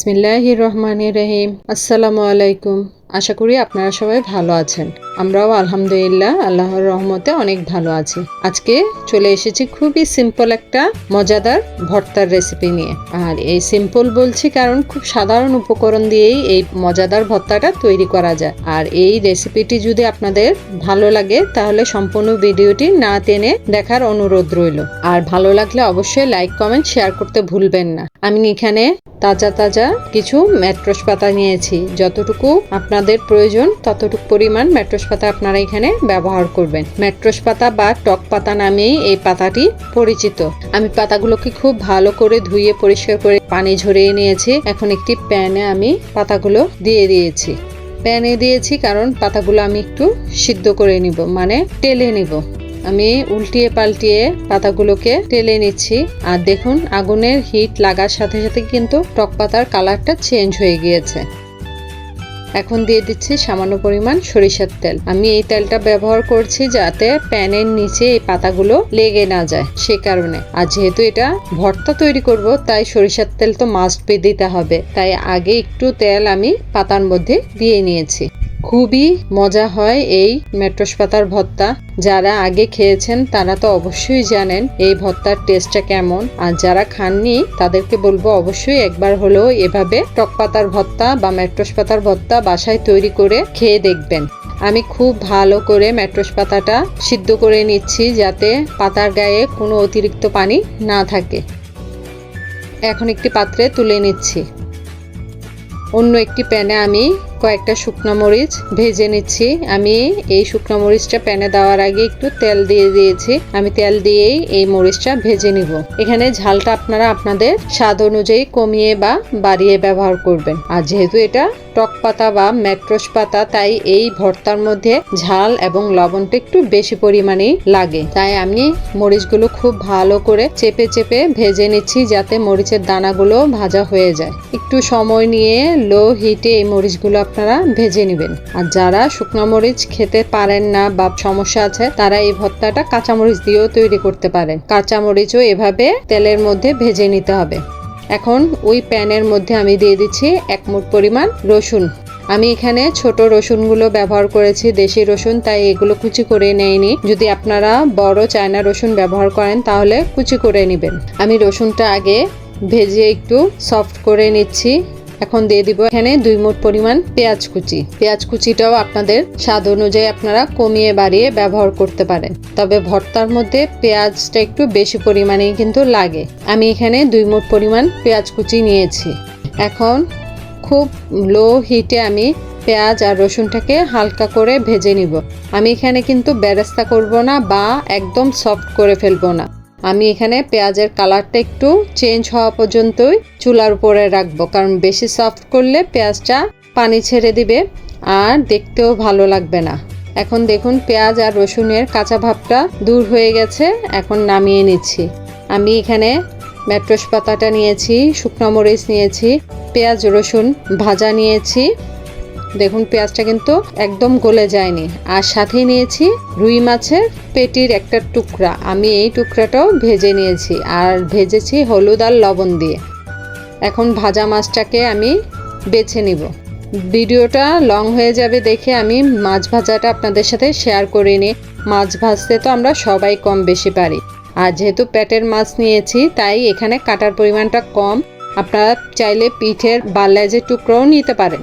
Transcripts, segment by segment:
বিসমিল্লাহির রহমানির রহিম। আসসালামু আলাইকুম। আশা করি আপনারা সবাই ভালো আছেন। আমরাও আলহামদুলিল্লাহ আল্লাহর রহমতে অনেক ভালো আছি। আজকে চলে এসেছি খুবই সিম্পল একটা মজাদার ভর্তার রেসিপি নিয়ে। আর এই সিম্পল বলছি কারণ খুব সাধারণ উপকরণ দিয়েই এই মজাদার ভর্তাটা তৈরি করা যায়। আর এই রেসিপিটি যদি আপনাদের ভালো লাগে তাহলে সম্পূর্ণ ভিডিওটি না টেনে দেখার অনুরোধ রইল। আর ভালো লাগলে অবশ্যই লাইক কমেন্ট শেয়ার করতে ভুলবেন না। আমি এখানে তাজা কিছু মেট্রোস পাতা নিয়েছি। যতটুকু আপনাদের প্রয়োজন ততটুকু পরিমাণ মেট্রোস পাতা আপনারা এখানে ব্যবহার করবেন। মেট্রোস পাতা বা টক পাতা নামেই এই পাতাটি পরিচিত। আমি পাতাগুলোকে খুব ভালো করে ধুয়ে পরিষ্কার করে পানি ঝরিয়ে নিয়েছি। এখন একটি প্যানে আমি পাতাগুলো দিয়ে দিয়েছি। প্যানে দিয়েছি কারণ পাতাগুলো আমি একটু সিদ্ধ করে নিব, মানে টেলে নিব। আমি উল্টিয়ে পাল্টিয়ে পাতাগুলোকে টেলে নিচ্ছি। আর দেখুন আগুনের হিট লাগার সাথে সাথে কিন্তু টক পাতার কালারটা চেঞ্জ হয়ে গিয়েছে। এখন দিয়ে দিচ্ছি সামান্য পরিমাণ সরিষার তেল। আমি এই তেলটা ব্যবহার করছি যাতে প্যানের নিচে এই পাতাগুলো লেগে না যায়, সে কারণে। আর যেহেতু এটা ভর্তা তৈরি করব তাই সরিষার তেল তো মাস্ট বি দিতে হবে, তাই আগে একটু তেল আমি পাতার মধ্যে দিয়ে নিয়েছি। খুবই মজা হয় এই মেট্রোস পাতার ভর্তা। যারা আগে খেয়েছেন তারা তো অবশ্যই জানেন এই ভর্তার টেস্টটা কেমন। আর যারা খাননি তাদেরকে বলবো অবশ্যই একবার হলেও এভাবে টক পাতার ভর্তা বা মেট্রোস পাতার ভর্তা বাসায় তৈরি করে খেয়ে দেখবেন। আমি খুব ভালো করে মেট্রোস পাতাটা সিদ্ধ করে নিচ্ছি যাতে পাতার গায়ে কোনো অতিরিক্ত পানি না থাকে। এখন একটি পাত্রে তুলে নিচ্ছি। অন্য একটি প্যানে আমি কয়েকটা শুকনো মরিচ ভেজে নিচ্ছি। আমি এই শুকনো মরিচটা প্যানে দেওয়ার আগে একটু তেল দিয়ে দিয়েছি। আমি তেল দিয়েই এই মরিচটা ভেজে নিব। এখানে ঝালটা আপনারা আপনাদের স্বাদ অনুযায়ী কমিয়ে বা বাড়িয়ে ব্যবহার করবেন। আর যেহেতু এটা টক পাতা বা মেট্রোস পাতা তাই এই ভর্তার মধ্যে ঝাল এবং লবণটা একটু বেশি পরিমাণেই লাগে। তাই আমি মরিচগুলো খুব ভালো করে চেপে চেপে ভেজে নিচ্ছি যাতে মরিচের দানাগুলো ভাজা হয়ে যায়। একটু সময় নিয়ে লো হিটে এই মরিচগুলো আপনারা ভেজে নেবেন। আর যারা শুকনো মরিচ খেতে পারেন না বা সমস্যা আছে তারা এই ভর্তাটা কাঁচামরিচ দিয়েও তৈরি করতে পারেন। কাঁচামরিচও এভাবে তেলের মধ্যে ভেজে নিতে হবে। এখন ওই প্যানের মধ্যে আমি দিয়ে দিচ্ছি 1 মুঠ পরিমাণ রসুন। আমি এখানে ছোট রসুনগুলো ব্যবহার করেছি, দেশি রসুন, তাই এগুলো কুচি করে নেইনি। যদি আপনারা বড় চায়না রসুন ব্যবহার করেন তাহলে কুচি করে নেবেন। আমি রসুনটা আগে ভেজে একটু সফট করে নিচ্ছি। এখন দিয়ে দিব এখানে 2 মুঠ পরিমাণ পেঁয়াজ কুচি। পেঁয়াজ কুচিটাও আপনাদের স্বাদ অনুযায়ী আপনারা কমিয়ে বাড়িয়ে ব্যবহার করতে পারেন, তবে ভর্তার মধ্যে পেঁয়াজটা একটু বেশি পরিমাণেই কিন্তু লাগে। আমি এখানে 2 মুঠ পরিমাণ পেঁয়াজ কুচি নিয়েছি। এখন খুব লো হিটে আমি পেঁয়াজ আর রসুনটাকে হালকা করে ভেজে নিব। আমি এখানে কিন্তু বেরেস্তা করব না বা একদম সফট করে ফেলবো না। আমি এখানে পেঁয়াজের কালারটা একটু চেঞ্জ হওয়া পর্যন্তই চুলার উপরে রাখবো, কারণ বেশি সফট করলে পেঁয়াজটা পানি ছেড়ে দিবে আর দেখতেও ভালো লাগবে না। এখন দেখুন পেঁয়াজ আর রসুনের কাঁচা ভাবটা দূর হয়ে গেছে। এখন নামিয়ে নিচ্ছি। আমি এখানে মেট্রোস পাতাটা নিয়েছি, শুকনো মরিচ নিয়েছি, পেঁয়াজ রসুন ভাজা নিয়েছি। দেখুন পেঁয়াজটা কিন্তু একদম গলে যায়নি। আর সাথে নিয়েছি রুই মাছের পেটির একটা টুকরা। আমি এই টুকরাটাও ভেজে নিয়েছি আর ভেজেছি হলুদ আর লবণ দিয়ে। এখন ভাজা মাছটাকে আমি বেছে নিব। ভিডিওটা লং হয়ে যাবে দেখে আমি মাছ ভাজাটা আপনাদের সাথে শেয়ার করিনি। মাছ ভাজতে তো আমরা সবাই কম বেশি পারি। আর যেহেতু পেটের মাছ নিয়েছি তাই এখানে কাটার পরিমাণটা কম। আপনারা চাইলে পিঠের বাল্লাজের টুকরোও নিতে পারেন।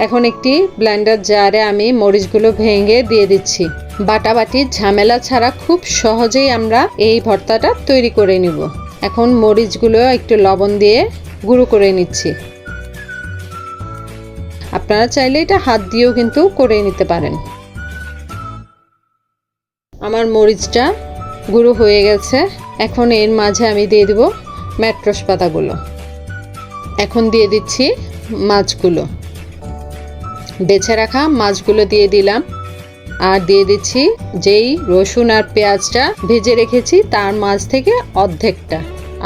এখন একটি ব্লেন্ডার জারে আমি মরিচগুলো ভেঙে দিয়ে দিচ্ছি। বাটাবাটির ঝামেলা ছাড়া খুব সহজেই আমরা এই ভর্তাটা তৈরি করে নিব। এখন মরিচগুলো একটু লবণ দিয়ে গুঁড়ো করে নিচ্ছি। আপনারা চাইলে এটা হাত দিয়েও কিন্তু করে নিতে পারেন। আমার মরিচটা গুঁড়ো হয়ে গেছে। এখন এর মাঝে আমি দিয়ে দিব মেট্রোস পাতাগুলো। এখন দিয়ে দিচ্ছি মাছগুলো। বেছে রাখা মাছগুলো দিয়ে দিলাম। আর দিয়ে দিচ্ছি যেই রসুন আর পেঁয়াজটা ভেজে রেখেছি তার মাছ থেকে অর্ধেকটা,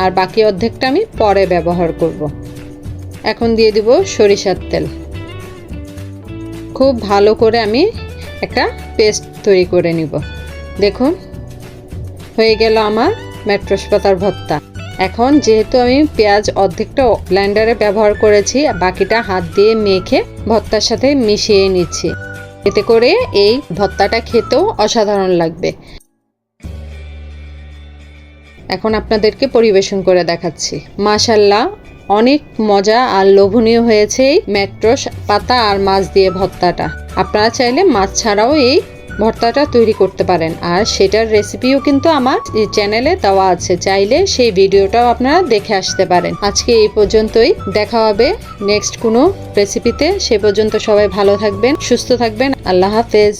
আর বাকি অর্ধেকটা আমি পরে ব্যবহার করব। এখন দিয়ে দিব সরিষার তেল। খুব ভালো করে আমি একটা পেস্ট তৈরি করে নিব। দেখুন হয়ে গেল আমার মেট্রোস পাতার ভর্তা। এখন যেহেতু আমি পেঁয়াজ অর্ধেকটা ব্লেন্ডারে ব্যবহার করেছি, বাকিটা হাত দিয়ে মেখে ভর্তার সাথে মিশিয়ে নিচ্ছি। এতে করে এই ভর্তাটা খেতেও অসাধারণ লাগবে। এখন আপনাদেরকে পরিবেশন করে দেখাচ্ছি। মাশাআল্লাহ, অনেক মজা আর লোভনীয় হয়েছে এই মেট্রো পাতা আর মাছ দিয়ে ভর্তাটা। আপনারা চাইলে মাছ ছাড়াও এই ভর্তাটা তৈরি করতে পারেন, আর সেটার রেসিপিও কিন্তু আমার চ্যানেলে দেওয়া আছে, চাইলে সেই ভিডিওটাও আপনারা দেখে আসতে পারেন। আজকে এই পর্যন্তই, দেখা হবে নেক্সট কোনো রেসিপিতে। সে পর্যন্ত সবাই ভালো থাকবেন, সুস্থ থাকবেন। আল্লাহ হাফেজ।